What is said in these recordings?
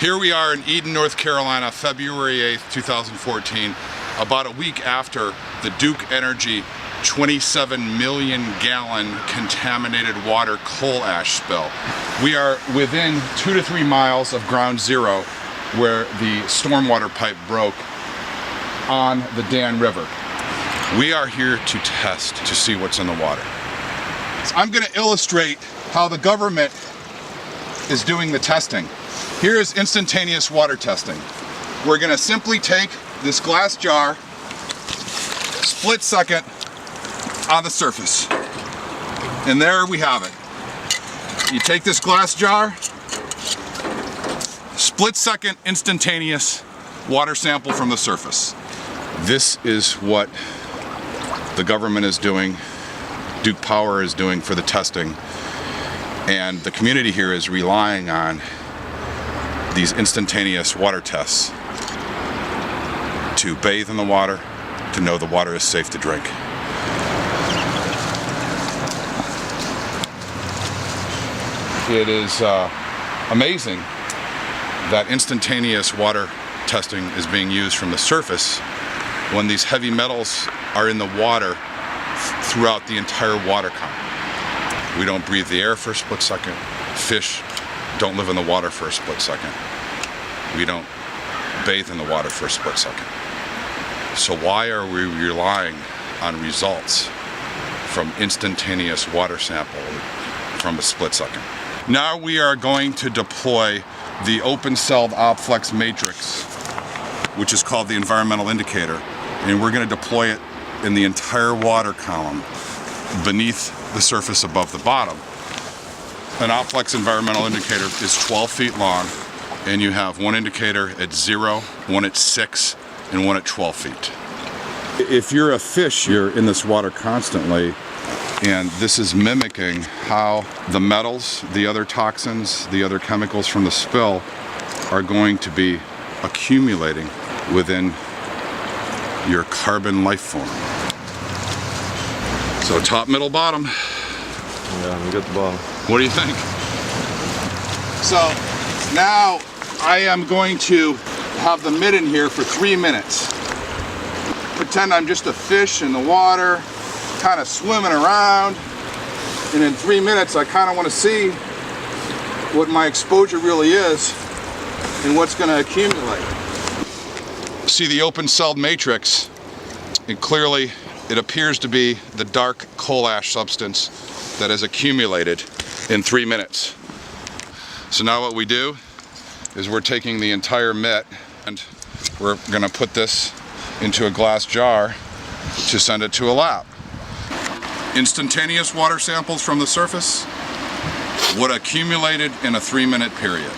Here we are in Eden, North Carolina, February 8th, 2014, about a week after the Duke Energy 27 million gallon contaminated water coal ash spill. We are within 2 to 3 miles of ground zero where the stormwater pipe broke on the Dan River. We are here to test to see what's in the water. I'm going to illustrate how the government is doing the testing. Here is instantaneous water testing. We're going to simply take this glass jar, split second on the surface, and there we have it. You take this glass jar, split second instantaneous water sample from the surface. This is what the government is doing, Duke Power is doing for the testing, and the community here is relying on these instantaneous water tests to bathe in the water, to know the water is safe to drink. It is amazing that instantaneous water testing is being used from the surface when these heavy metals are in the water throughout the entire water column. We don't breathe the air for a split second. Fish don't live in the water for a split second. We don't bathe in the water for a split second. So why are we relying on results from instantaneous water sample from a split second? Now we are going to deploy the open-celled OpFlex matrix, which is called the environmental indicator, and we're going to deploy it in the entire water column beneath the surface above the bottom. An OpFlex environmental indicator is 12 feet long, and you have one indicator at 0, one at 6, and one at 12 feet. If you're a fish, you're in this water constantly, and this is mimicking how the metals, the other toxins, the other chemicals from the spill are going to be accumulating within your carbon life form. So top, middle, bottom. Yeah, we got the bottom. What do you think? So now I am going to have the midden here for 3 minutes. Pretend I'm just a fish in the water, kind of swimming around. And in 3 minutes, I kind of want to see what my exposure really is and what's going to accumulate. See the open-celled matrix, and clearly it appears to be the dark coal ash substance that has accumulated in 3 minutes. So now what we do is we're taking the entire mitt and we're going to put this into a glass jar to send it to a lab. Instantaneous water samples from the surface, what accumulated in a 3-minute period.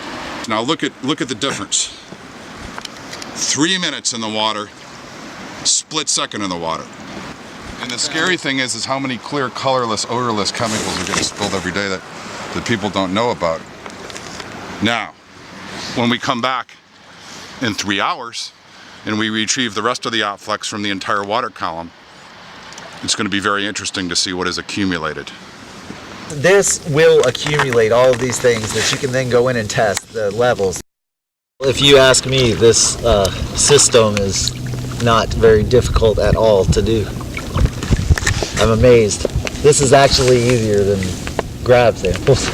Now look at the difference. 3 minutes in the water, split second in the water. And the scary thing is how many clear, colorless, odorless chemicals are getting spilled every day that people don't know about. Now, when we come back in 3 hours and we retrieve the rest of the OpFlex from the entire water column, it's going to be very interesting to see what is accumulated. This will accumulate all of these things that you can then go in and test the levels. If you ask me, this system is not very difficult at all to do. I'm amazed. This is actually easier than grab samples.